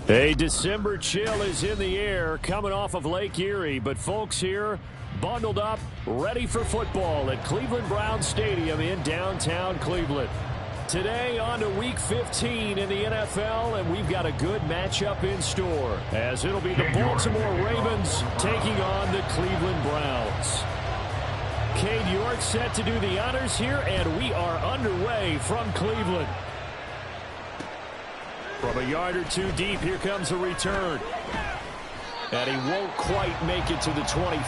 A December chill is in the air coming off of Lake Erie, but folks here bundled up, ready for football at Cleveland Browns Stadium in downtown Cleveland. Today on to Week 15 in the NFL, and we've got a good matchup in store, as it'll be the Baltimore Ravens taking on the Cleveland Browns. Cade York set to do the honors here, and we are underway from Cleveland. From a yard or two deep, here comes a return. And he won't quite make it to the 25.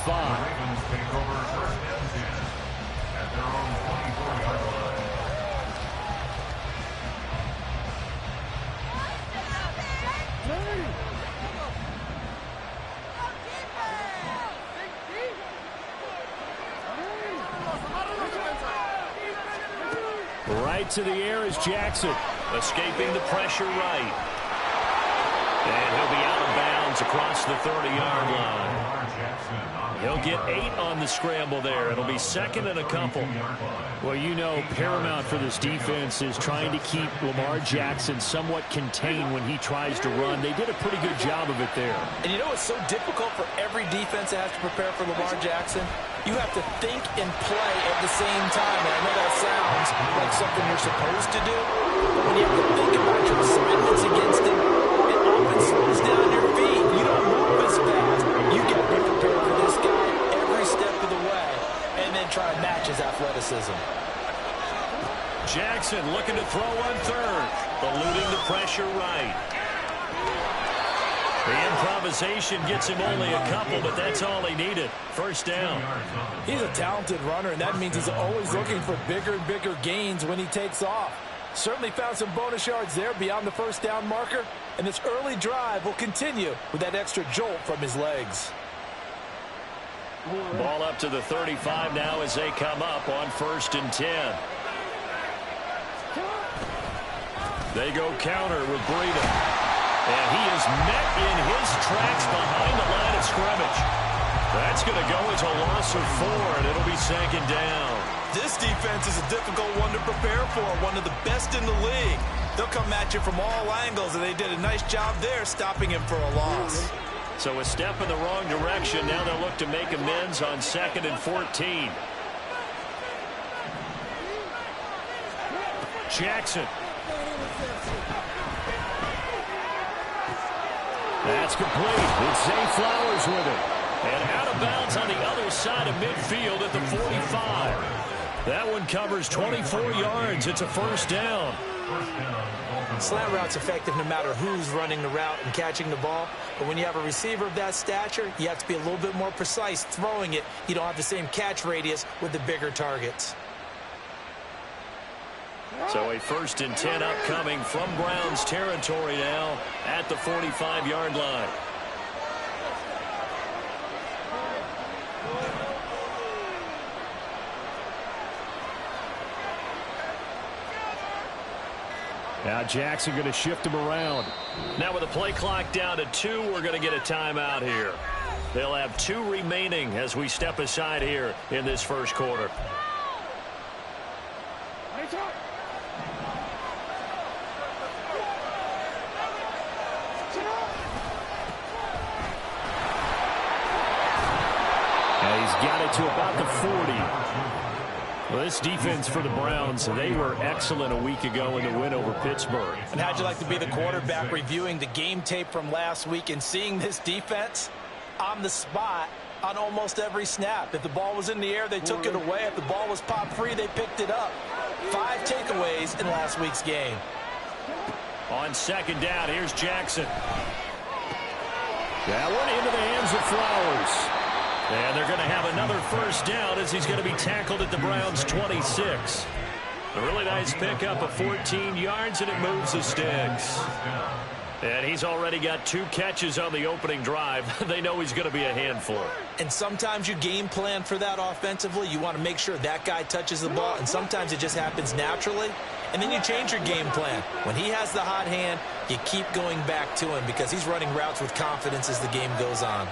Right to the air is Jackson. Escaping the pressure right. And he'll be out of bounds across the 30-yard line. He'll get 8 on the scramble there. It'll be second and a couple. Well, you know, paramount for this defense is trying to keep Lamar Jackson somewhat contained when he tries to run. They did a pretty good job of it there. And you know it's so difficult for every defense that has to prepare for Lamar Jackson? You have to think and play at the same time. And I know that sounds like something you're supposed to do, but when you have to think about your assignments against him, it often slows down your feet. You don't move as fast. You got to be prepared for this guy every step of the way and then try and match his athleticism. Jackson looking to throw on third, eluding the pressure right. The improvisation gets him only a couple, but that's all he needed. First down. He's a talented runner, and that means he's always looking for bigger and bigger gains when he takes off. Certainly found some bonus yards there beyond the first down marker, and this early drive will continue with that extra jolt from his legs. Ball up to the 35 now as they come up on 1st and 10. They go counter with Breida. And he is met in his tracks behind the line of scrimmage. That's going to go as a loss of 4, and it'll be 2nd down. This defense is a difficult one to prepare for, one of the best in the league. They'll come at you from all angles, and they did a nice job there stopping him for a loss. So a step in the wrong direction. Now they'll look to make amends on 2nd and 14. Jackson. That's complete. It's Zay Flowers with it. And out of bounds on the other side of midfield at the 45. That one covers 24 yards. It's a 1st down. Slant route's effective no matter who's running the route and catching the ball. But when you have a receiver of that stature, you have to be a little bit more precise throwing it. You don't have the same catch radius with the bigger targets. So a 1st and 10 upcoming from Browns territory now at the 45-yard line. Now Jackson going to shift him around. Now with the play clock down to 2, we're going to get a timeout here. They'll have 2 remaining as we step aside here in this first quarter. Got it to about the 40. Well, this defense for the Browns, they were excellent a week ago in the win over Pittsburgh. And how'd you like to be the quarterback reviewing the game tape from last week and seeing this defense on the spot on almost every snap? If the ball was in the air, they took it away. If the ball was popped free, they picked it up. 5 takeaways in last week's game. On 2nd down, here's Jackson. That one into the hands of Flowers. And they're going to have another 1st down as he's going to be tackled at the Browns' 26. A really nice pickup of 14 yards, and it moves the sticks. And he's already got 2 catches on the opening drive. They know he's going to be a handful. And sometimes you game plan for that offensively. You want to make sure that guy touches the ball, and sometimes it just happens naturally. And then you change your game plan. When he has the hot hand, you keep going back to him because he's running routes with confidence as the game goes on.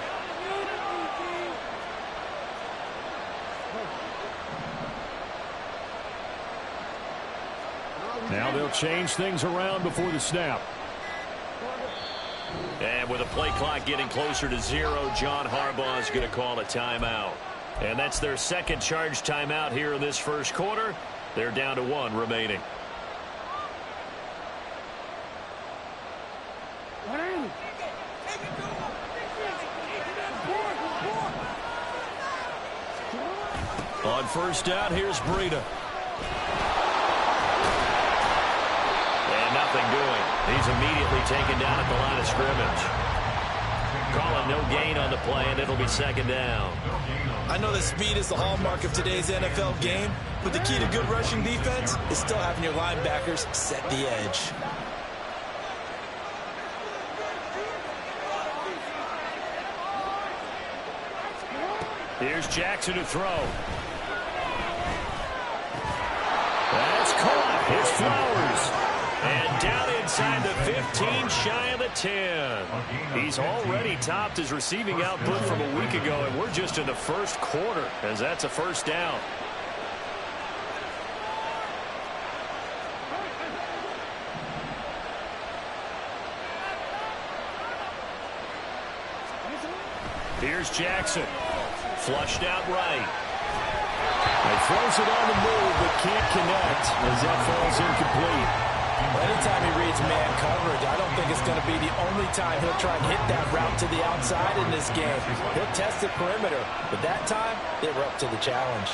Now they'll They'll change things around before the snap. And with the play clock getting closer to 0, John Harbaugh is going to call a timeout. And that's their second charge timeout here in this first quarter. They're down to 1 remaining. On first down, here's Breida. And nothing doing. He's immediately taken down at the line of scrimmage. Calling no gain on the play, and it'll be second down. I know that speed is the hallmark of today's NFL game, but the key to good rushing defense is still having your linebackers set the edge. Here's Jackson to throw. That's caught. It's Flowers. And down inside the 15, shy of the 10. He's already topped his receiving output from a week ago, and we're just in the first quarter, as that's a first down. Here's Jackson. Flushed out right. He throws it on the move, but can't connect as that falls incomplete. Anytime he reads man coverage, I don't think it's going to be the only time he'll try and hit that route to the outside in this game. He'll test the perimeter, but that time, they were up to the challenge.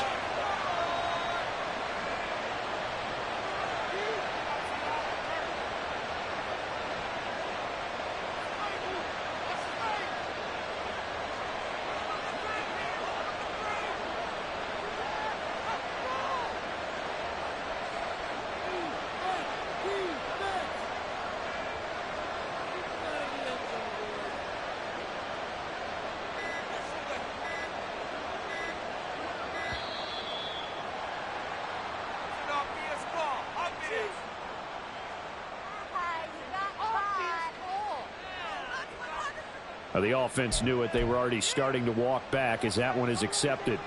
The offense knew it. They were already starting to walk back as that one is accepted.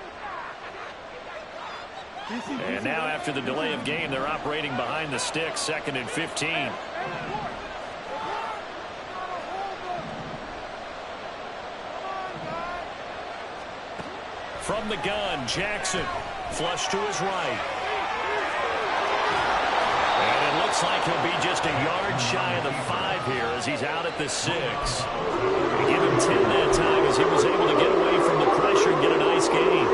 And now after the delay of game, they're operating behind the sticks, 2nd and 15. From the gun, Jackson. Flush to his right. And it looks like he'll be just a yard shy of the 5 here as he's out at the 6. They give him 10 that time as he was able to get away from the pressure and get a nice gain.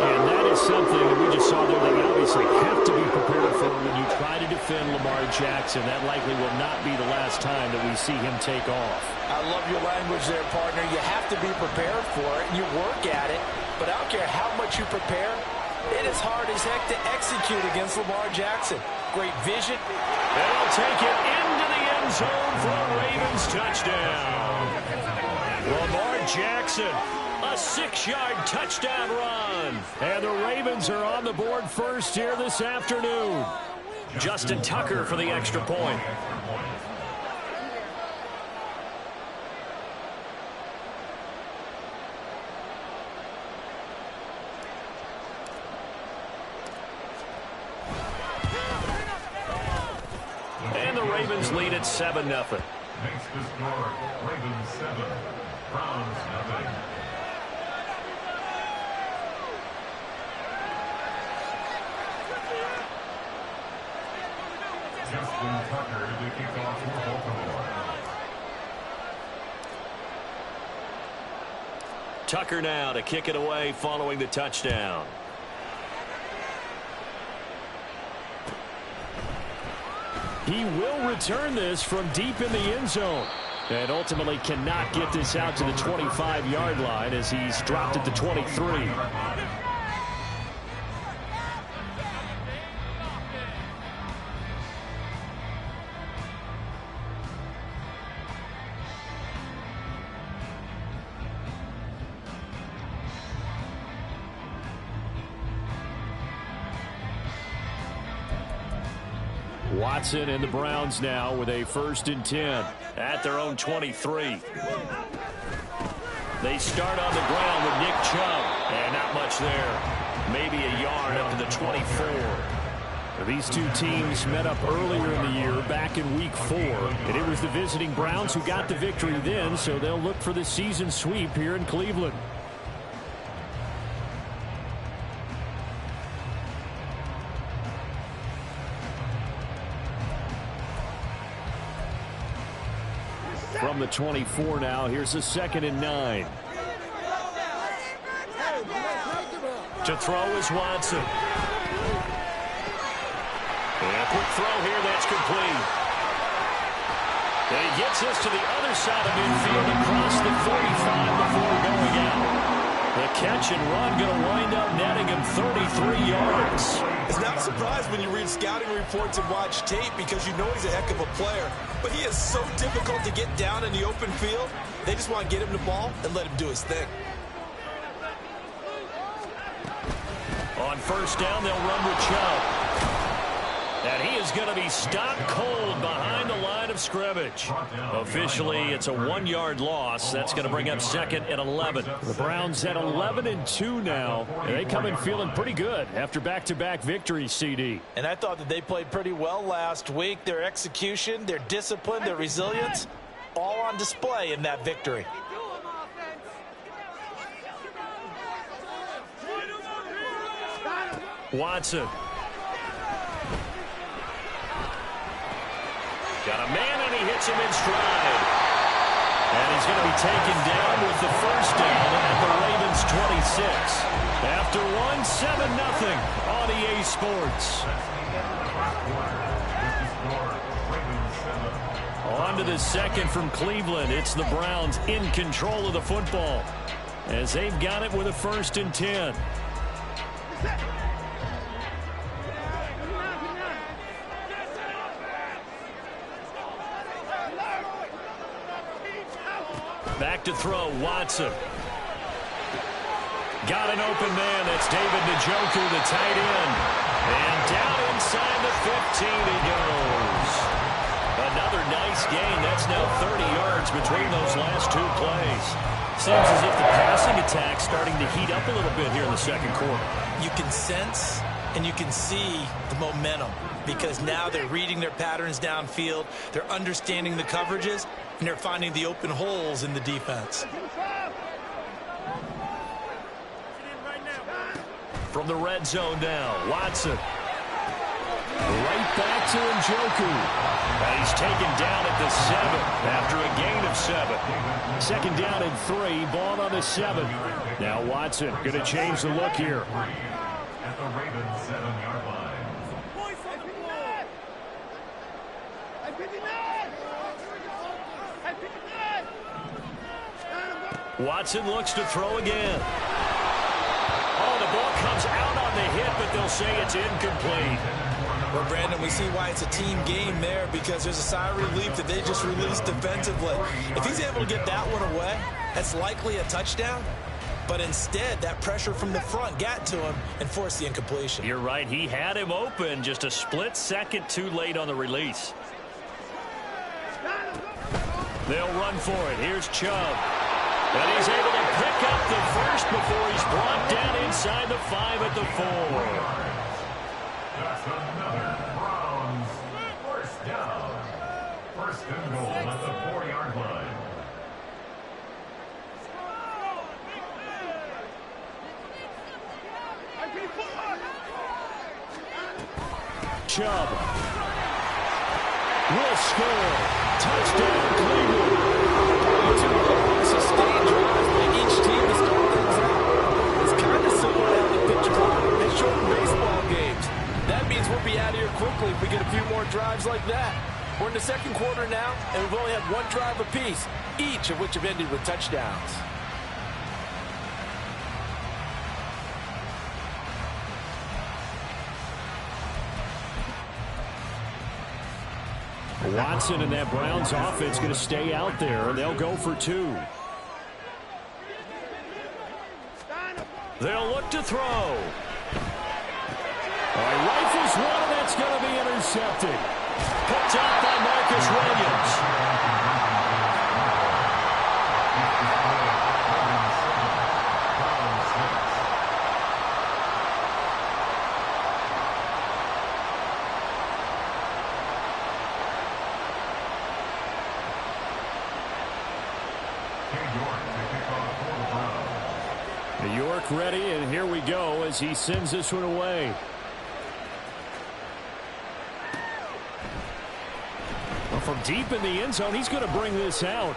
And that is something that we just saw there that you obviously have to be prepared for when you try to defend Lamar Jackson. That likely will not be the last time that we see him take off. I love your language there, partner. You have to be prepared for it, and you work at it. But I don't care how much you prepare, it is hard as heck to execute against Lamar Jackson. Great vision. And he'll take it into the end zone for a Ravens touchdown. Lamar Jackson, a 6-yard touchdown run. And the Ravens are on the board first here this afternoon. Justin Tucker for the extra point. And the Ravens lead at 7-0. Makes the score Ravens 7, Browns 0. Justin Tucker to kick off for Baltimore. Tucker now to kick it away following the touchdown. He will return this from deep in the end zone. And ultimately cannot get this out to the 25-yard line as he's dropped at the 23. Watson and the Browns now with a 1st and 10 at their own 23. They start on the ground with Nick Chubb, and not much there. Maybe a yard up to the 24. These two teams met up earlier in the year, back in Week 4. And it was the visiting Browns who got the victory then, so they'll look for the season sweep here in Cleveland. From the 24 now, here's a 2nd and 9. To throw is Watson. And a quick throw here, that's complete. And he gets this to the other side of midfield across the 45 before going out. The catch and run going to wind up netting him 33 yards. It's not a surprise when you read scouting reports and watch tape because you know he's a heck of a player. But he is so difficult to get down in the open field. They just want to get him the ball and let him do his thing. On first down, they'll run with Chubb. And he is going to be stopped cold behind the line of scrimmage. Officially, it's a 1-yard loss. That's going to bring up 2nd and 11. The Browns at 11-2 now. And they come in feeling pretty good after back-to-back victories, CD. And I thought that they played pretty well last week. Their execution, their discipline, their resilience, all on display in that victory. Watson. Got a man, and he hits him in stride. And he's going to be taken down with the first down at the Ravens 26. After 7-0 on EA Sports. On to the second from Cleveland. It's the Browns in control of the football as they've got it with a 1st and 10. Back to throw, Watson. Got an open man. That's David Njoku, the tight end. And down inside the 15 he goes. Another nice gain. That's now 30 yards between those last 2 plays. Seems as if the passing attack's starting to heat up a little bit here in the second quarter. You can sense and you can see the momentum because now they're reading their patterns downfield. They're understanding the coverages, and they're finding the open holes in the defense. From the red zone now, Watson. Right back to Njoku. And he's taken down at the 7 after a gain of 7. 2nd down and 3, ball on the 7. Now Watson going to change the look here. At the Ravens 7-yard line. Watson looks to throw again. Oh, the ball comes out on the hit, but they'll say it's incomplete. Well, Brandon, we see why it's a team game there because there's a sigh of relief that they just released defensively. If he's able to get that one away, that's likely a touchdown. But instead, that pressure from the front got to him and forced the incompletion. You're right. He had him open, just a split second too late on the release. They'll run for it. Here's Chubb. And he's able to pick up the first before he's brought down inside the 5 at the 4. That's another Browns first down. 1st and goal at the 4-yard line. Chubb will score. Touchdown, Cleveland. Sustained drives by each team to start things out. It's kind of similar to how the pitchers are in short baseball games. That means we'll be out of here quickly if we get a few more drives like that. We're in the second quarter now, and we've only had 1 drive apiece, each of which have ended with touchdowns. Watson and that Browns offense going to stay out there, and they'll go for 2. They'll look to throw. Rifles one, and that's going to be intercepted. Picked up by Marcus Williams. York ready, and here we go as he sends this one away. Well, from deep in the end zone, he's going to bring this out.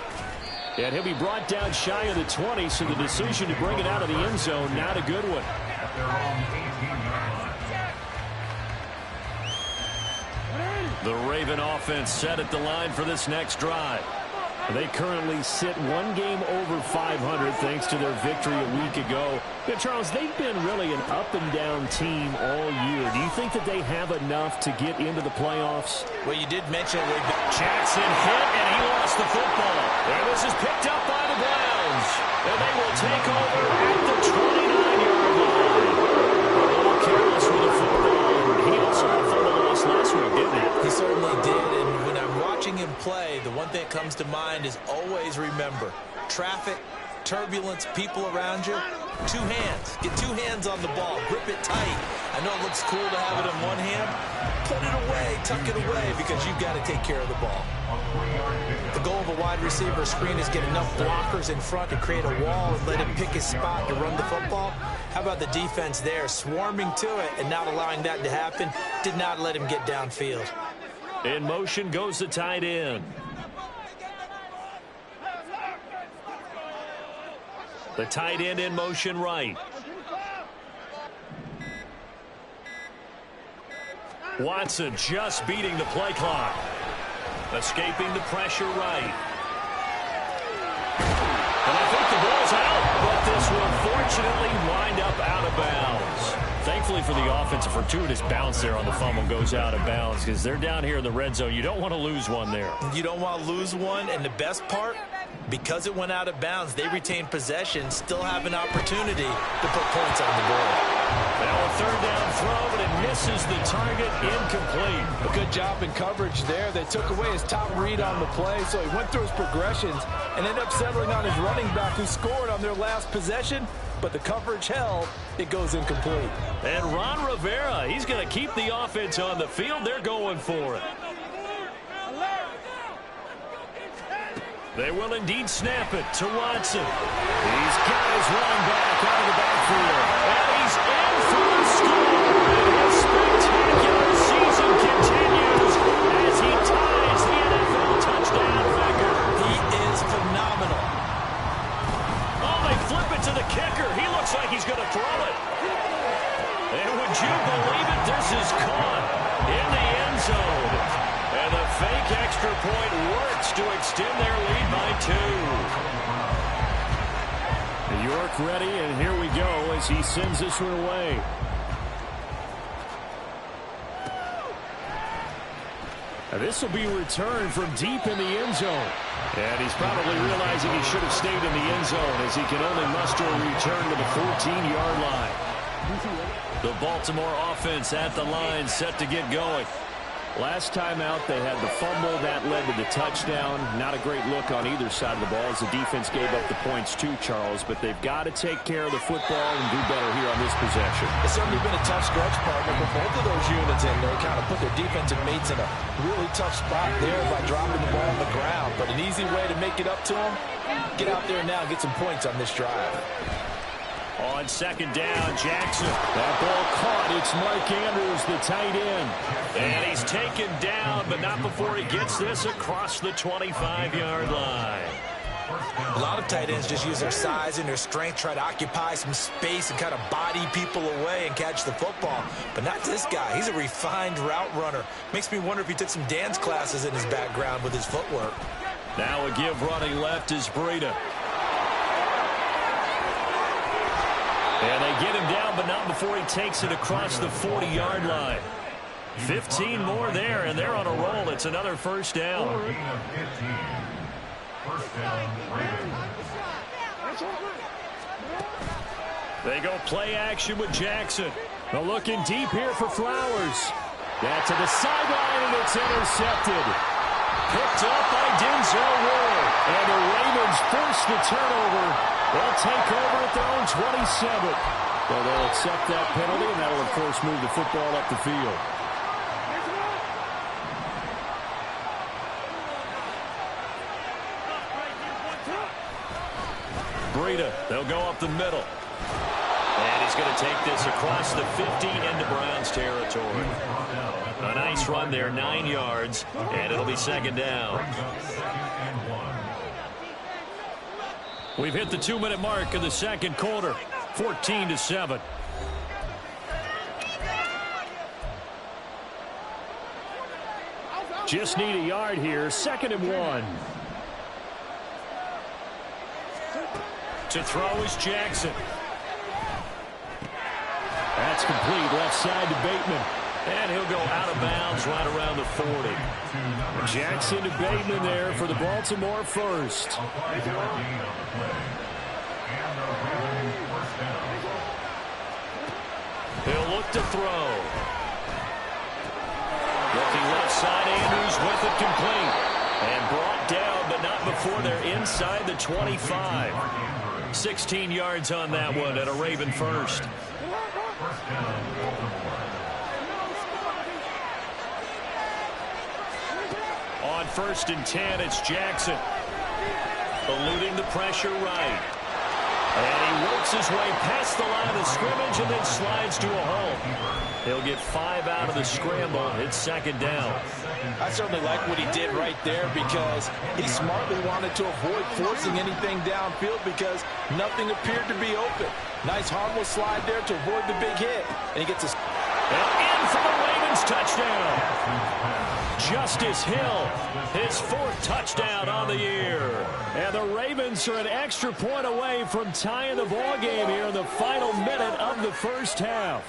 And he'll be brought down shy of the 20, so the decision to bring it out of the end zone, not a good one. The Raven offense set at the line for this next drive. They currently sit one game over 500 thanks to their victory a week ago. But Charles, they've been really an up-and-down team all year. Do you think that they have enough to get into the playoffs? Well, you did mention it. Jackson hit, and he lost the football. And this is picked up by the Browns. And they will take over at the 29-yard line. A little careless with the football. He also had a fumble loss last week, didn't he? He certainly did, and when I'm watching him play, the one thing that comes to mind is always remember, traffic, turbulence, people around you, two hands. Get two hands on the ball. Grip it tight. I know it looks cool to have it in one hand. Put it away, tuck it away, because you've got to take care of the ball. The goal of a wide receiver screen is get enough blockers in front to create a wall and let him pick his spot to run the football. How about the defense there, swarming to it and not allowing that to happen? Did not let him get downfield. In motion goes the tight end. The tight end in motion right. Watson just beating the play clock. Escaping the pressure right. And I think the ball's out, but this will fortunately wind up out of bounds. Thankfully for the offense, a fortuitous bounce there on the fumble goes out of bounds because they're down here in the red zone. You don't want to lose one there. You don't want to lose one, and the best part, because it went out of bounds, they retain possession, still have an opportunity to put points on the board. Now a third down throw, but it misses the target, incomplete. A good job in coverage there. They took away his top read on the play, so he went through his progressions and ended up settling on his running back who scored on their last possession, but the coverage held. It goes incomplete. And Ron Rivera, he's going to keep the offense on the field. They're going for it. They will indeed snap it to Watson. He's got his running back out of the backfield. And he's in for the score. And his spectacular season continues as he ties the NFL touchdown record. He is phenomenal. Oh, they flip it to the kicker. He looks like he's going to throw it. And would you believe it? This is caught in the end zone. And the fake extra point works to extend their lead by 2. York ready, and here we go as he sends this one away. Now this will be returned from deep in the end zone. And he's probably realizing he should have stayed in the end zone as he can only muster a return to the 14-yard line. The Baltimore offense at the line, set to get going. Last time out, they had the fumble. That led to the touchdown. Not a great look on either side of the ball as the defense gave up the points too, Charles. But they've got to take care of the football and do better here on this possession. It's certainly been a tough stretch, partner, for both of those units in there. Kind of put their defensive mates in a really tough spot there by dropping the ball on the ground. But an easy way to make it up to them, get out there now and get some points on this drive. On second down, Jackson. That ball caught. It's Mark Andrews, the tight end. And he's taken down, but not before he gets this across the 25-yard line. A lot of tight ends just use their size and their strength, try to occupy some space and kind of body people away and catch the football. But not this guy. He's a refined route runner. Makes me wonder if he took some dance classes in his background with his footwork. Now a give running left is Breida. And they get him down, but not before he takes it across the 40-yard line. 15 more there, and they're on a roll. It's another first down. They go play action with Jackson. They're looking deep here for Flowers. That to the sideline, and it's intercepted. Picked up by Denzel Ward. And the Ravens force the turnover. They'll take over at their own 27. Well, they'll accept that penalty, and that will, of course, move the football up the field. Breida. They'll go up the middle. And he's going to take this across the 50 into Browns territory. A nice run there, 9 yards, and it'll be second down. We've hit the 2-minute mark in the second quarter, 14-7. Just need a yard here, 2nd and 1. To throw is Jackson. That's complete, left side to Bateman. And he'll go out of bounds right around the 40. Jackson to Bateman there for the Baltimore first. He'll look to throw. Looking left side, Andrews with it complete. And brought down, but not before they're inside the 25. 16 yards on that one at a Raven first. On 1st and 10, it's Jackson. Eluding the pressure right. And he works his way past the line of scrimmage and then slides to a hole. He'll get 5 out of the scramble. It's second down. I certainly like what he did right there because he smartly wanted to avoid forcing anything downfield because nothing appeared to be open. Nice harmless slide there to avoid the big hit. And he gets a... And in for the Ravens touchdown. Justice Hill, his 4th touchdown on the year. And the Ravens are an extra point away from tying the ball game here in the final minute of the first half.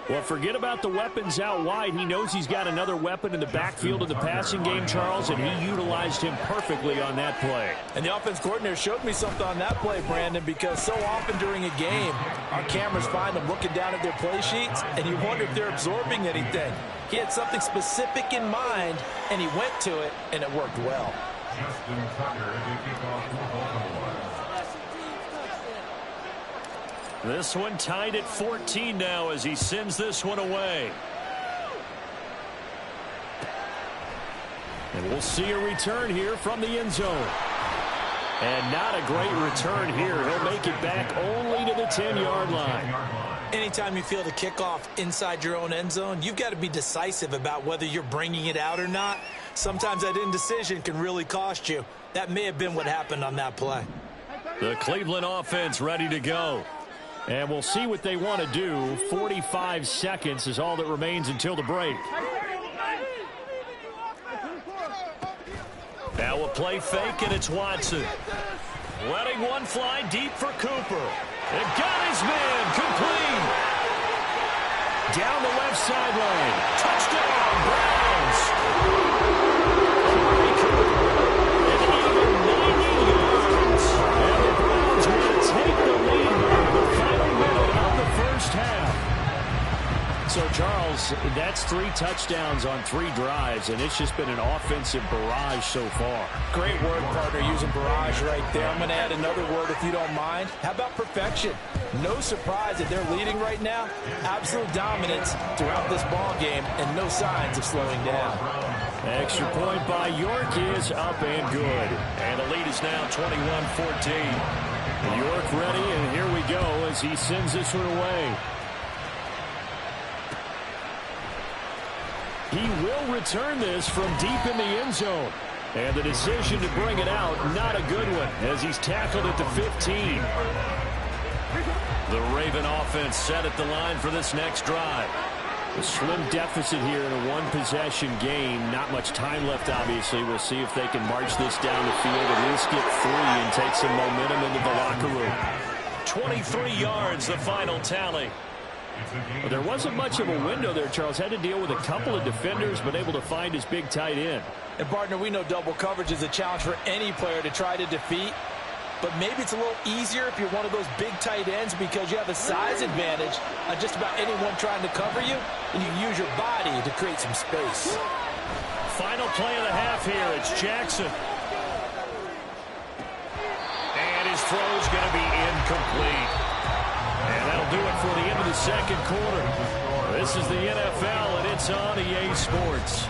Well, forget about the weapons out wide. He knows he's got another weapon in the backfield of the passing game, Charles, and he utilized him perfectly on that play. And the offense coordinator showed me something on that play, Brandon, because so often during a game, our cameras find them looking down at their play sheets, and you wonder if they're absorbing anything. He had something specific in mind, and he went to it, and it worked well. Justin Tucker, the kickoff for Baltimore. This one tied at 14 now as he sends this one away. And we'll see a return here from the end zone. And not a great return here. He'll make it back only to the 10-yard line. Anytime you feel the kickoff inside your own end zone, you've got to be decisive about whether you're bringing it out or not. Sometimes that indecision can really cost you. That may have been what happened on that play. The Cleveland offense ready to go. And we'll see what they want to do. 45 seconds is all that remains until the break. Now a play fake, and it's Watson. Letting one fly deep for Cooper. And got his man complete. Down the left sideline. Touchdown, Browns. And even 90 yards. And the Browns will take the lead in the final minute of the first half. So, Charles, that's 3 touchdowns on 3 drives, and it's just been an offensive barrage so far. Great word, partner, using barrage right there. I'm going to add another word if you don't mind. How about perfection? No surprise that they're leading right now. Absolute dominance throughout this ball game and no signs of slowing down. Extra point by York is up and good. And the lead is now 21-14. York ready, and here we go as he sends this one away. He will return this from deep in the end zone. And the decision to bring it out, not a good one, as he's tackled at the 15. The Raven offense set at the line for this next drive. A slim deficit here in a one-possession game. Not much time left, obviously. We'll see if they can march this down the field, at least get 3 and take some momentum into the locker room. 23 yards, the final tally. Well, there wasn't much of a window there, Charles. Had to deal with a couple of defenders, but able to find his big tight end. And, partner, we know double coverage is a challenge for any player to try to defeat. But maybe it's a little easier if you're one of those big tight ends because you have a size advantage on just about anyone trying to cover you, and you can use your body to create some space. Final play of the half here. It's Jackson. And his throw's going to be incomplete. And that'll do it for the end of the second quarter. This is the NFL, and it's on EA Sports.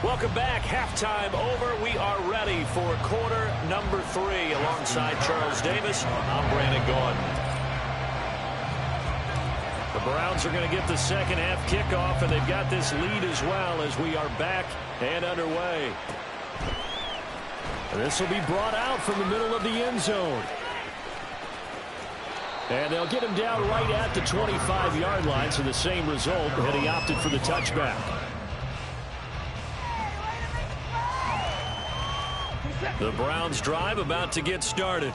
Welcome back. Halftime over. We are ready for quarter number 3. Alongside Charles Davis, I'm Brandon Gaudin. The Browns are going to get the second half kickoff, and they've got this lead as well as we are back and underway. This will be brought out from the middle of the end zone. And they'll get him down right at the 25-yard line, so the same result, and he opted for the touchback. The Browns drive about to get started.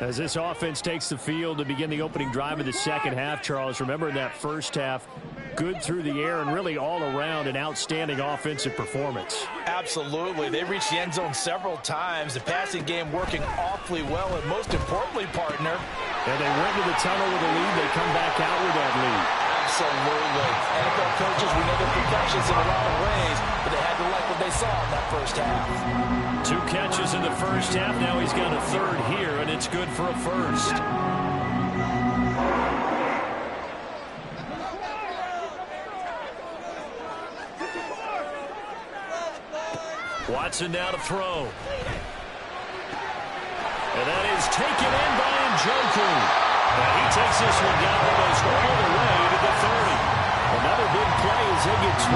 As this offense takes the field to begin the opening drive of the second half, Charles, remember in that first half, good through the air and really all around an outstanding offensive performance. Absolutely. They reached the end zone several times. The passing game working awfully well, and most importantly, partner. And they went to the tunnel with a lead. They come back out with that lead. Absolutely. NFL coaches, we know they're perfectionists in a lot of ways, but they had to like what they saw in that first half. 2 catches in the first half. Now he's got a third here, and it's good for a first. Watson now to throw. And that is taken in by Njoku. And he takes this one down almost all the way to the 30. Another big play as they get 28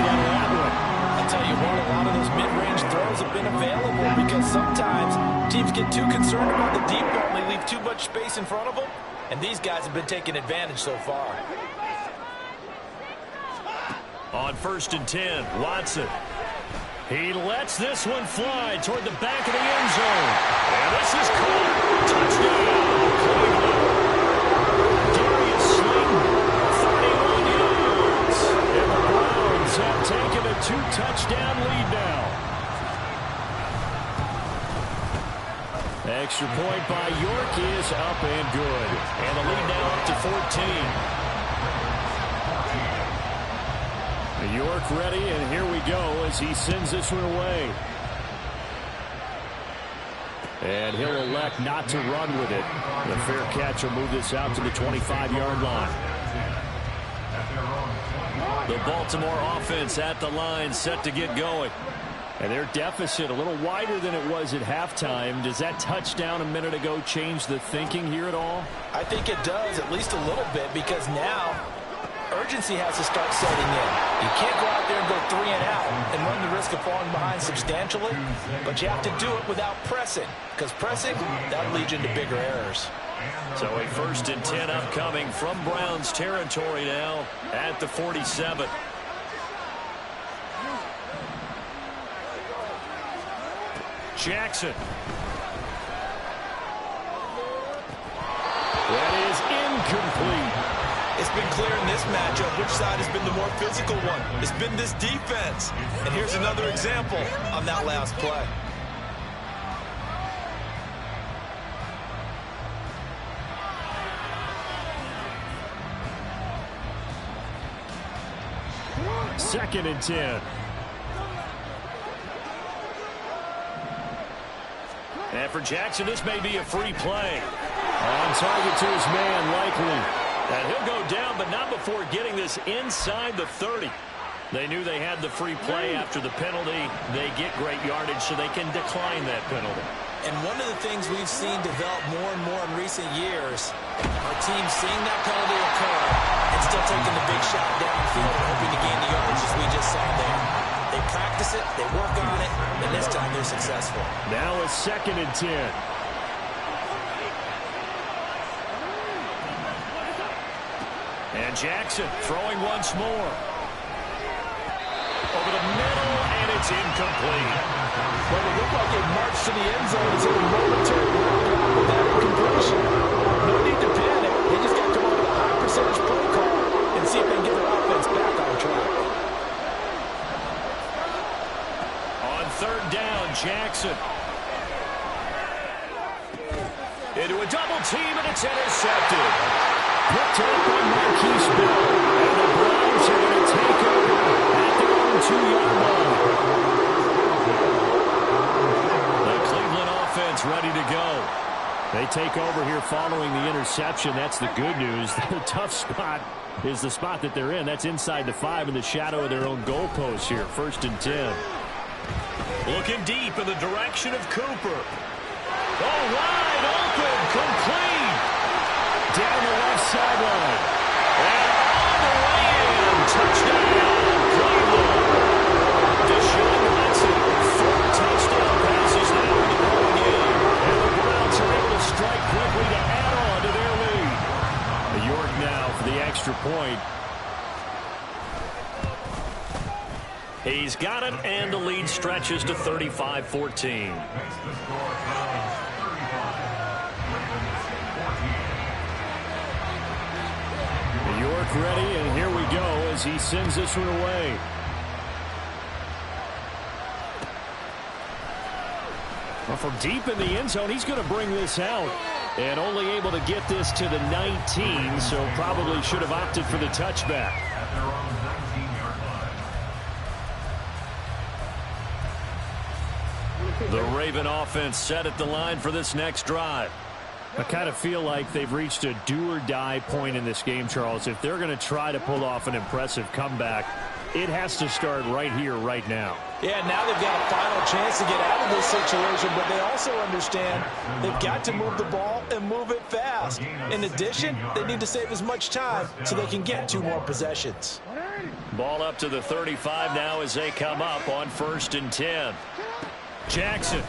out of that one. I'll tell you what, a lot of those mid-range throws have been available because sometimes teams get too concerned about the deep ball and they leave too much space in front of them. And these guys have been taking advantage so far. On 1st and 10, Watson. He lets this one fly toward the back of the end zone. And this is caught. Touchdown, Cleveland. Darius Slayton, 31 yards. And the Browns have taken a 2-touchdown lead now. Extra point by York is up and good. And the lead now up to 14. York ready, and here we go as he sends this one away. And he'll elect not to run with it. The fair catch will move this out to the 25-yard line. The Baltimore offense at the line, set to get going. And their deficit a little wider than it was at halftime. Does that touchdown a minute ago change the thinking here at all? I think it does, at least a little bit, because now urgency has to start setting in. You can't go out there and go 3 and out and run the risk of falling behind substantially, but you have to do it without pressing, because pressing, that leads you into bigger errors. So a 1st and 10 upcoming from Browns territory now at the 47. Jackson. That is incomplete. It's been clear in this matchup which side has been the more physical one. It's been this defense. And here's another example on that last play. Second and 10. And for Jackson, this may be a free play. On target to his man, likely. And he'll go down, but not before getting this inside the 30. They knew they had the free play after the penalty. They get great yardage, so they can decline that penalty. And one of the things we've seen develop more and more in recent years, our team seeing that penalty occur and still taking the big shot downfield and hoping to gain the yardage as we just saw there. They practice it, they work on it, and this time they're successful. Now a 2nd and 10. And Jackson throwing once more. Over the middle, and it's incomplete. Well, it looked like it marched to the end zone until a momentary roundabout with that incompletion. No need to panic. They just got to come up with a high percentage play call and see if they can get their offense back on track. On 3rd down, Jackson. Into a double team, and it's intercepted. Picked up by Marquise Bell. And the Browns are going to take over at their own 2-yard line. The Cleveland offense ready to go. They They take over here following the interception. That's the good news. The tough spot is the spot that they're in. That's inside the 5 in the shadow of their own goalpost here. 1st and 10. Looking deep in the direction of Cooper. Oh, wide open, complete. Down the left sideline. And all the way in. Touchdown, Cleveland. Deshaun Watson, 4 touchdown passes now in the ball game. And the Browns are able to strike quickly to add on to their lead. York now for the extra point. He's got it, and the lead stretches to 35-14. York ready, and here we go as he sends this one away. Well, from deep in the end zone, he's going to bring this out. And only able to get this to the 19, so probably should have opted for the touchback. The Raven offense set at the line for this next drive. I kind of feel like they've reached a do-or-die point in this game, Charles. If they're going to try to pull off an impressive comeback, it has to start right here, right now. Yeah, now they've got a final chance to get out of this situation, but they also understand they've got to move the ball and move it fast. In addition, they need to save as much time so they can get 2 more possessions. Ball up to the 35 now as they come up on 1st and 10. Jackson.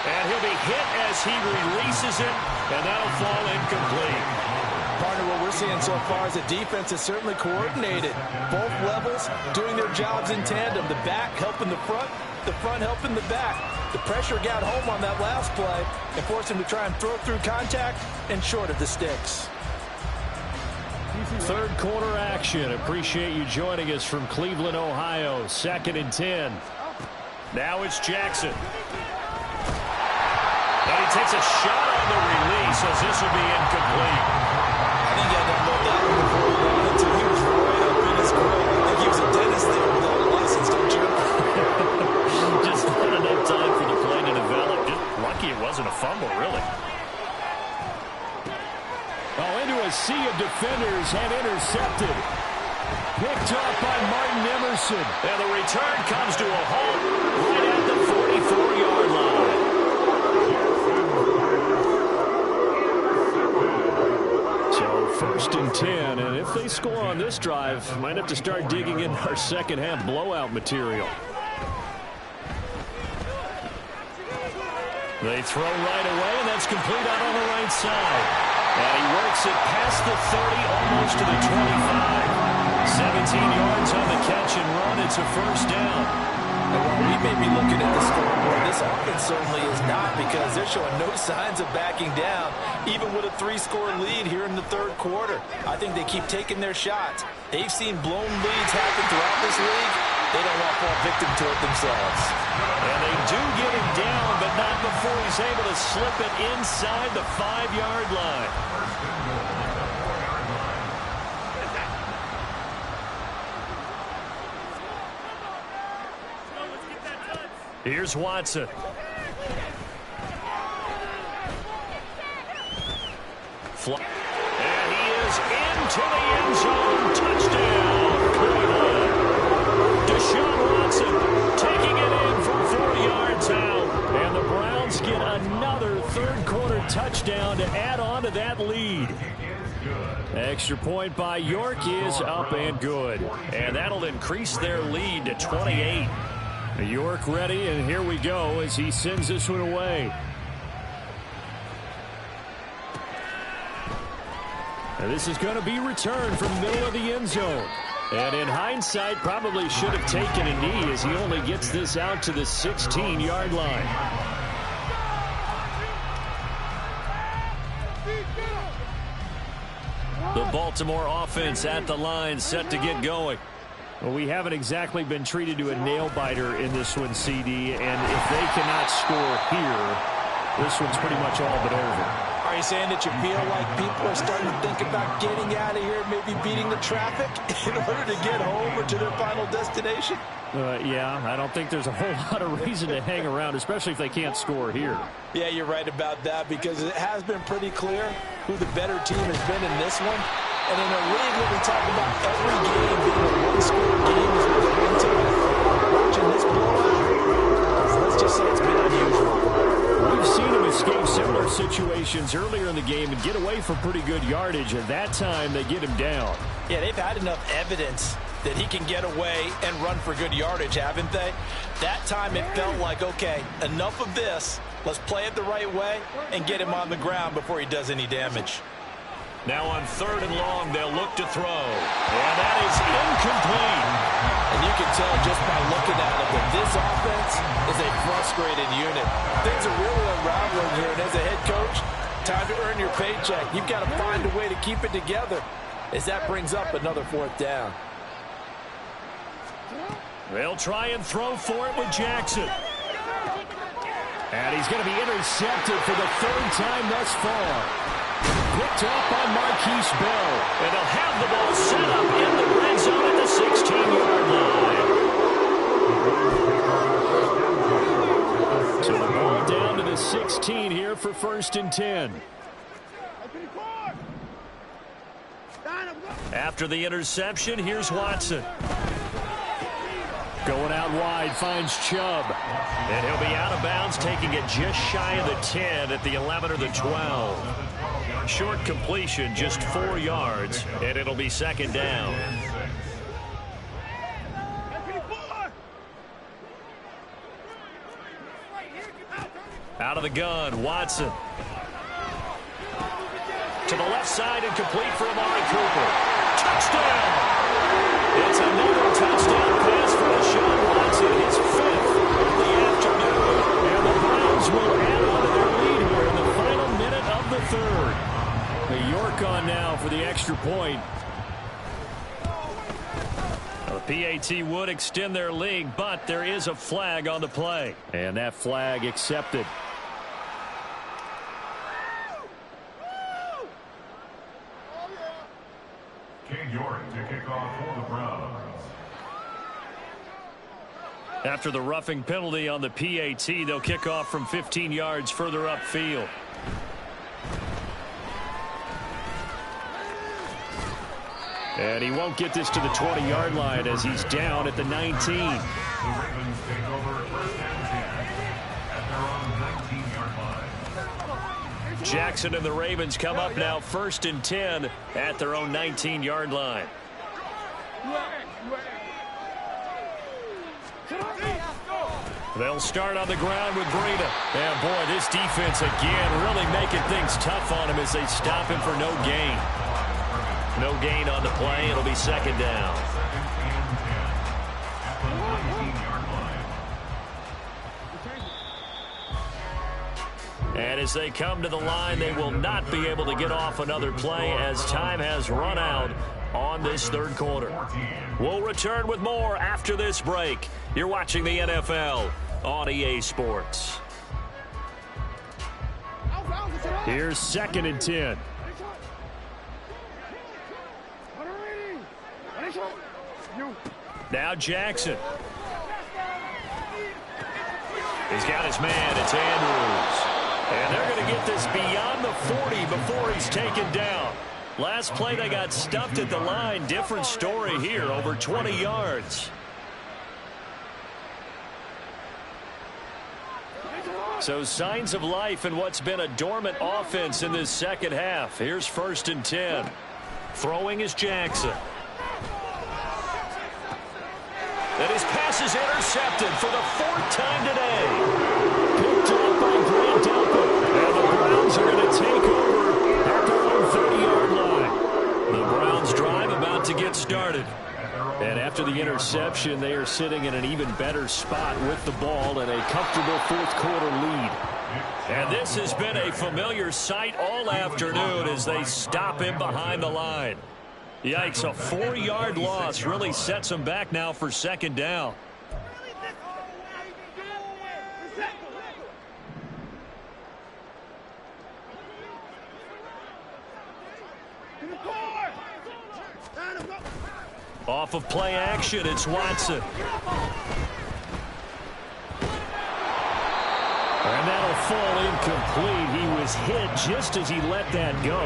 And he'll be hit as he releases it, and that'll fall incomplete. Partner, what we're seeing so far is the defense is certainly coordinated. Both levels doing their jobs in tandem. The back helping the front helping the back. The pressure got home on that last play and forced him to try and throw through contact and short of the sticks. 3rd quarter action. Appreciate you joining us from Cleveland, Ohio. 2nd and 10. Now it's Jackson. And he takes a shot on the release as this will be incomplete. I think I don't know that one before he got it until he was right up in his grill. I think he was a dentist there without a license, don't you? Just not enough time for the play to develop. Just lucky it wasn't a fumble, really. Oh, into a sea of defenders and intercepted. Picked off by Martin Emerson. And the return comes to a halt right at the 44-yard line. So 1st and 10, and if they score on this drive, might have to start digging in our second half blowout material. They throw right away, and that's complete out on the right side. And he works it past the 30, almost to the 25. 17 yards on the catch and run. It's a 1st down. And while we may be looking at the scoreboard, this offense certainly is not, because they're showing no signs of backing down, even with a 3-score lead here in the 3rd quarter. I think they keep taking their shots. They've seen blown leads happen throughout this league. They don't want to fall victim to it themselves. And they do get him down, but not before he's able to slip it inside the 5-yard line. Here's Watson. And he is into the end zone. Touchdown, Cleveland. Deshaun Watson taking it in from 4 yards out. And the Browns get another 3rd quarter touchdown to add on to that lead. Extra point by York is up and good. And that'll increase their lead to 28. York ready, and here we go as he sends this one away. And this is going to be returned from the middle of the end zone. And in hindsight, probably should have taken a knee as he only gets this out to the 16-yard line. The Baltimore offense at the line, set to get going. Well, we haven't exactly been treated to a nail-biter in this one, CD, and if they cannot score here, this one's pretty much all but over. Are you saying that you feel like people are starting to think about getting out of here, maybe beating the traffic in order to get home or to their final destination? Yeah, I don't think there's a whole lot of reason to hang around, especially if they can't score here. Yeah, you're right about that, because it has been pretty clear who the better team has been in this one. And in a league where we talk about every game being a one-score game as we go into watching this blowout, let's just say it's been unusual. We've seen him escape similar situations earlier in the game and get away for pretty good yardage, and that time they get him down. Yeah, they've had enough evidence that he can get away and run for good yardage, haven't they? That time it felt like, okay, enough of this. Let's play it the right way and get him on the ground before he does any damage. Now on 3rd and long, they'll look to throw. And that is incomplete. And you can tell just by looking at it that this offense is a frustrated unit. Things are really unraveling here, and as a head coach, time to earn your paycheck. You've got to find a way to keep it together as that brings up another 4th down. They'll try and throw for it with Jackson. And he's going to be intercepted for the 3rd time thus far. Picked up by Marquise Bell. And they'll have the ball set up in the red zone at the 16-yard line. So the ball down to the 16 here for 1st and 10. After the interception, here's Watson. Going out wide, finds Chubb. And he'll be out of bounds, taking it just shy of the 10 at the 11 or the 12. Short completion, just 4 yards, and it'll be 2nd down. Out of the gun, Watson. To the left side and complete for Amari Cooper. Touchdown! It's another touchdown pass for Deshaun Watson, his 5th of the afternoon. And the Browns will add on to their lead here in the final minute of the 3rd. The York on now for the extra point. The PAT would extend their lead, but there is a flag on the play. And that flag accepted. King York to kick off for the Browns. After the roughing penalty on the PAT, they'll kick off from 15 yards further upfield. And he won't get this to the 20-yard line as he's down at the 19. The Ravens take over 1st and 10 at their own 19-yard line. Jackson and the Ravens come up now 1st and 10 at their own 19-yard line. They'll start on the ground with Breida. And boy, this defense again really making things tough on him as they stop him for no gain. No gain on the play. It'll be 2nd down. And as they come to the line, they will not be able to get off another play as time has run out on this 3rd quarter. We'll return with more after this break. You're watching the NFL on EA Sports. Here's 2nd and 10. Now Jackson. He's got his man. It's Andrews. And they're going to get this beyond the 40 before he's taken down. Last play they got stuffed at the line. Different story here. Over 20 yards. So signs of life in what's been a dormant offense in this 2nd half. Here's 1st and 10. Throwing is Jackson. And his pass is intercepted for the 4th time today. Picked up by Grant Delpit. And the Browns are going to take over at their own 30-yard line. The Browns drive about to get started. And after the interception, they are sitting in an even better spot with the ball and a comfortable 4th quarter lead. And this has been a familiar sight all afternoon as they stop him behind the line. Yikes, a 4-yard loss really sets them back now for 2nd down. Off of play action, it's Watson. And that'll fall incomplete. He was hit just as he let that go.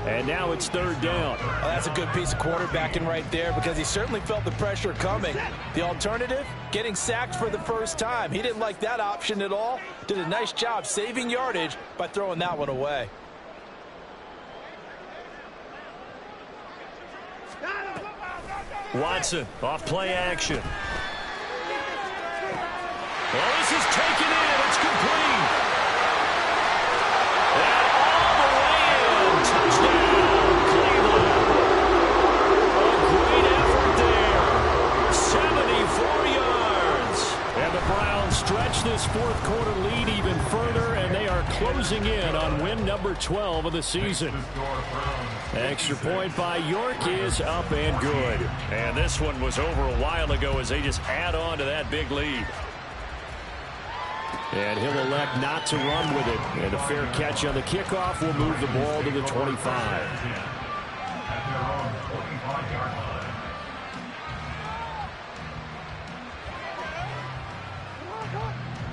And now it's third down. Well, that's a good piece of quarterbacking right there because he certainly felt the pressure coming. The alternative, getting sacked for the first time. He didn't like that option at all. Did a nice job saving yardage by throwing that one away. Watson off play action. Well, this is taken in. It's complete. And all the way in. Touchdown, Cleveland. A great effort there. 74 yards. And the Browns stretch this fourth quarter lead even further, and they are closing in on win number 12 of the season. Extra point by York is up and good. And this one was over a while ago as they just add on to that big lead. And he'll elect not to run with it. And a fair catch on the kickoff will move the ball to the 25.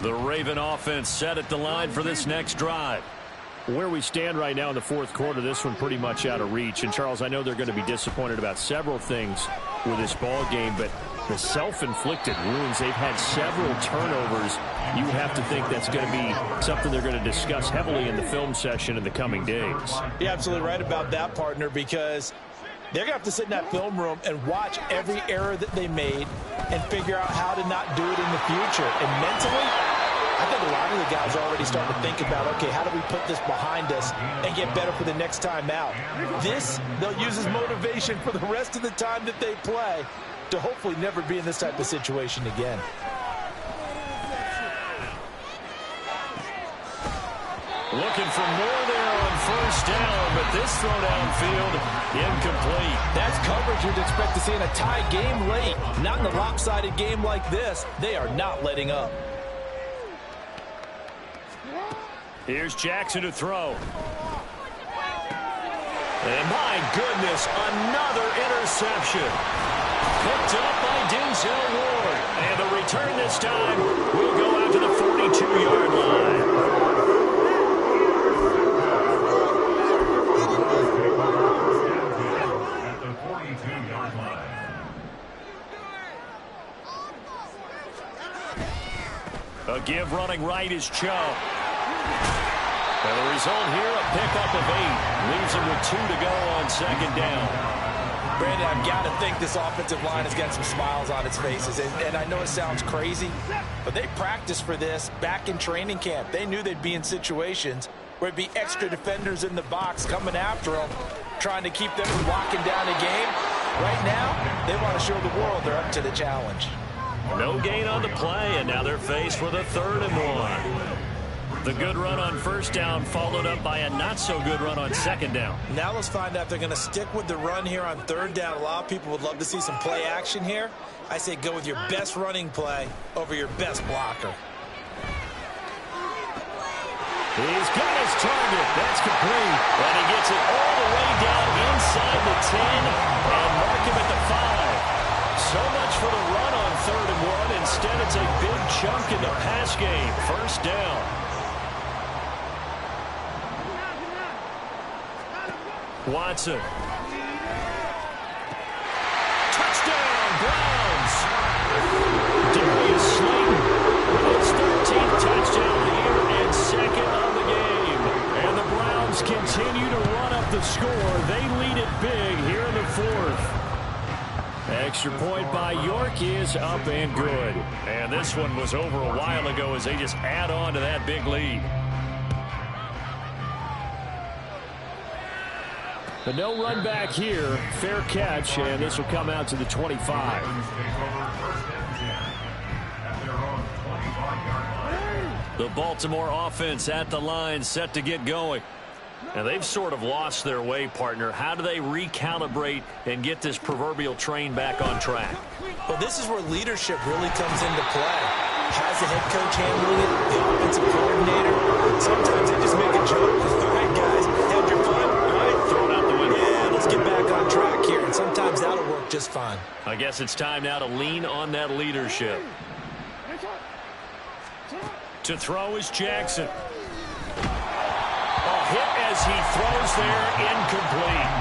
The Raven offense set at the line for this next drive. Where we stand right now in the fourth quarter, this one pretty much out of reach. And, Charles, I know they're going to be disappointed about several things with this ball game, but the self-inflicted wounds, they've had several turnovers. You have to think that's going to be something they're going to discuss heavily in the film session in the coming days. You're absolutely right about that, partner, because they're going to have to sit in that film room and watch every error that they made and figure out how to not do it in the future. And mentally, I think a lot of the guys are already starting to think about, okay, how do we put this behind us and get better for the next time out? This, they'll use as motivation for the rest of the time that they play to hopefully never be in this type of situation again. Looking for more there on first down, but this throw downfield, incomplete. That's coverage you'd expect to see in a tie game late. Not in a lopsided game like this. They are not letting up. Here's Jackson to throw. And my goodness, another interception. Picked up by Denzel Ward. And the return this time will go out to the 42-yard line. At the 42-yard line. A give running right is Cho. And the result here, a pickup of 8. Leaves him with 2 to go on second down. Brandon, I've got to think this offensive line has got some smiles on its faces. And I know it sounds crazy, but they practiced for this back in training camp. They knew they'd be in situations where it'd be extra defenders in the box coming after them, trying to keep them from locking down a game. Right now, they want to show the world they're up to the challenge. No gain on the play, and now they're faced with a 3rd and 1. The good run on first down followed up by a not-so-good run on second down. Now let's find out if they're going to stick with the run here on third down. A lot of people would love to see some play action here. I say go with your best running play over your best blocker. He's got his target. That's complete. And he gets it all the way down inside the 10 and mark him at the 5. So much for the run on 3rd and 1. Instead, it's a big chunk in the pass game. First down. Watson. Touchdown, Browns. Darius Slayton with his 13th touchdown of the year and 2nd of the game. And the Browns continue to run up the score. They lead it big here in the 4th. Extra point by York is up and good. And this one was over a while ago as they just add on to that big lead. But no run back here. Fair catch, and this will come out to the 25. The Baltimore offense at the line, set to get going. And they've sort of lost their way, partner. How do they recalibrate and get this proverbial train back on track? Well, this is where leadership really comes into play. How's the head coach handling it? The offensive coordinator? Sometimes they just make a joke. All right, guys, had your fun? All right, throw it out the window. Yeah, let's get back on track here. And sometimes that'll work work just fine. I guess it's time now to lean on that leadership. To throw is Jackson. A hit as he throws there, incomplete.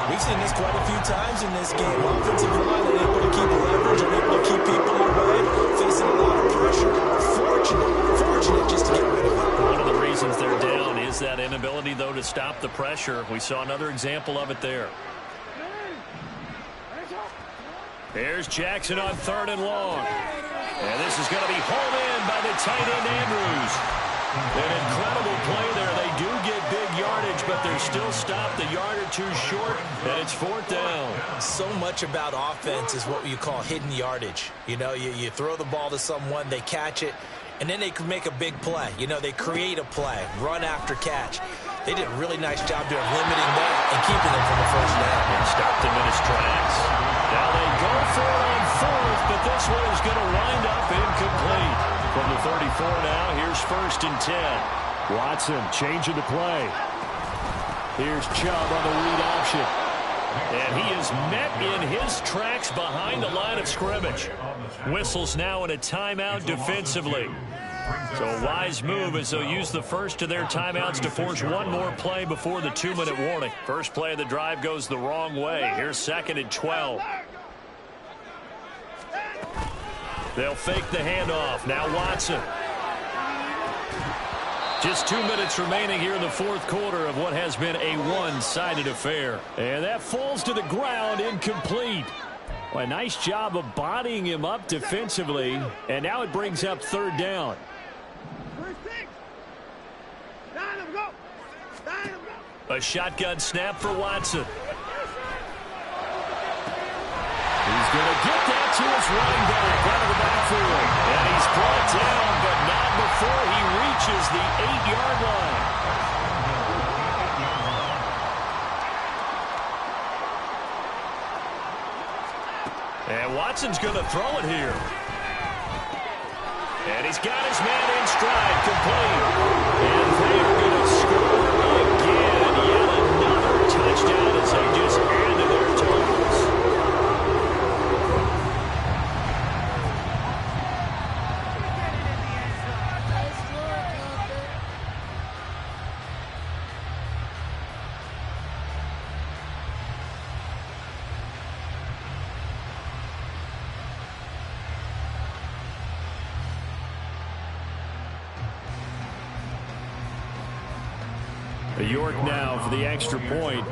We've seen this quite a few times in this game. Offensive line unable to keep leverage, unable to keep people away, facing a lot of pressure. Fortunate just to get rid of it. One of the reasons they're down is that inability, though, to stop the pressure. We saw another example of it there. Here's Jackson on 3rd and long. And this is going to be hauled in by the tight end, Andrews. An incredible play there. They do get big yardage, but they're still stopped a yard or two short, and it's 4th down. So much about offense is what you call hidden yardage. You know, you throw the ball to someone, they catch it, and then they can make a big play. You know, they create a play, run after catch. They did a really nice job there of limiting that and keeping them from the first down. And stopped him in his tracks. Now they go for it on 4th, but this one is going to wind up incomplete. From the 34 now, here's 1st and 10. Watson changing the play. Here's Chubb on the read option. And he is met in his tracks behind the line of scrimmage. Whistles now in a timeout defensively. So a wise move as they'll use the first of their timeouts to force one more play before the 2-minute warning. First play of the drive goes the wrong way. Here's 2nd and 12. They'll fake the handoff. Now Watson. Just 2 minutes remaining here in the 4th quarter of what has been a one-sided affair. And that falls to the ground, incomplete. Well, a nice job of bodying him up defensively. And now it brings up 3rd down. A shotgun snap for Watson. He's going to get that to his running back out of the backfield. And he's brought down, but not before he reaches the 8-yard line. And Watson's going to throw it here. And he's got his man in stride, complete. And they are going to score again. Yet another touchdown as they just added their totals. York now for the extra point.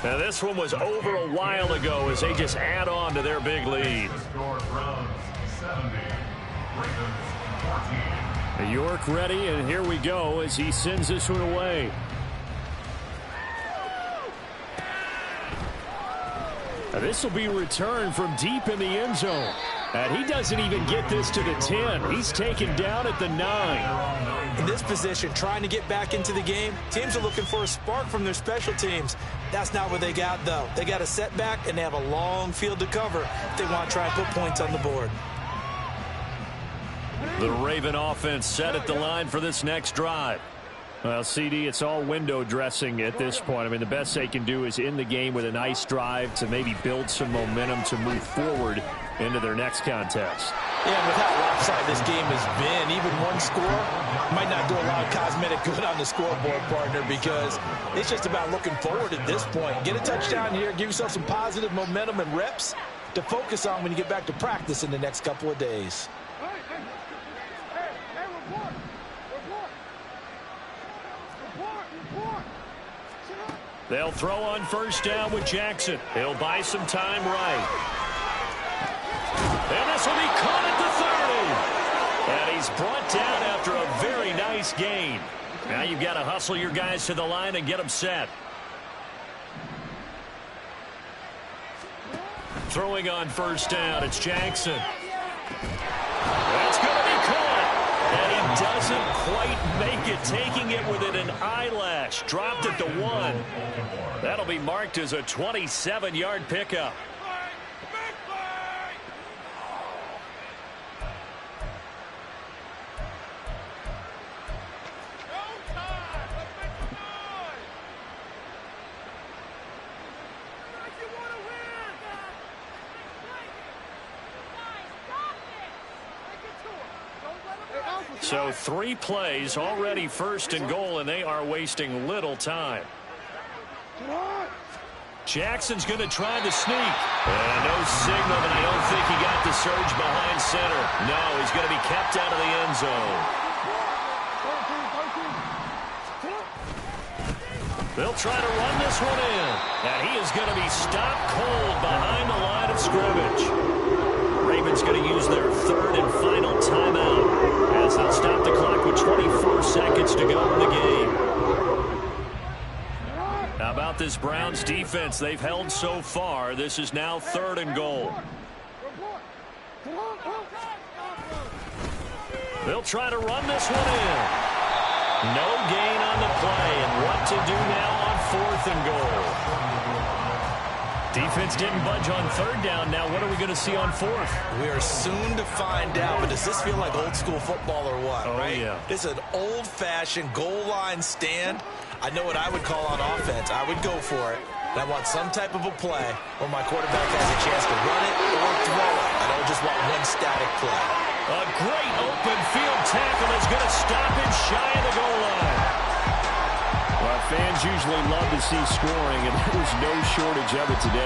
Now this one was over a while ago as they just add on to their big lead. York ready, and here we go as he sends this one away. Now this will be returned from deep in the end zone. And he doesn't even get this to the 10. He's taken down at the 9. In this position, trying to get back into the game, teams are looking for a spark from their special teams. That's not what they got, though. They got a setback, and they have a long field to cover if they want to try and put points on the board. The Raven offense set at the line for this next drive. Well, CD, it's all window dressing at this point. I mean, the best they can do is in the game with a nice drive to maybe build some momentum to move forward into their next contest. Yeah, with how lopsided this game has been, even one score might not do a lot of cosmetic good on the scoreboard, partner, because it's just about looking forward at this point. Get a touchdown here, give yourself some positive momentum and reps to focus on when you get back to practice in the next couple of days. They'll throw on first down with Jackson. He'll buy some time right. And this will be caught at the 30. And he's brought down after a very nice gain. Now you've got to hustle your guys to the line and get them set. Throwing on first down, it's Jackson. That's going to be caught. And he doesn't quite make it, taking it within an eyelash. Dropped at the 1. That'll be marked as a 27-yard pickup. So 3 plays already 1st and goal, and they are wasting little time. Jackson's going to try the sneak. And no signal, and I don't think he got the surge behind center. No, he's going to be kept out of the end zone. They'll try to run this one in. And he is going to be stopped cold behind the line of scrimmage. Ravens going to use their 3rd and final timeout as they'll stop the clock with 24 seconds to go in the game. How about this Browns defense? They've held so far. This is now 3rd and goal. They'll try to run this one in. No gain on the play, and what to do now on 4th and goal. Defense didn't budge on 3rd down. Now what are we going to see on 4th? We are soon to find out, but does this feel like old school football or what, right? Yeah. This is an old-fashioned goal line stand. I know what I would call on offense. I would go for it. And I want some type of a play where my quarterback has a chance to run it or throw it. I don't just want one static play. A great open field tackle is going to stop him shy of the goal line. Well, fans usually love to see scoring, and there's no shortage of it today.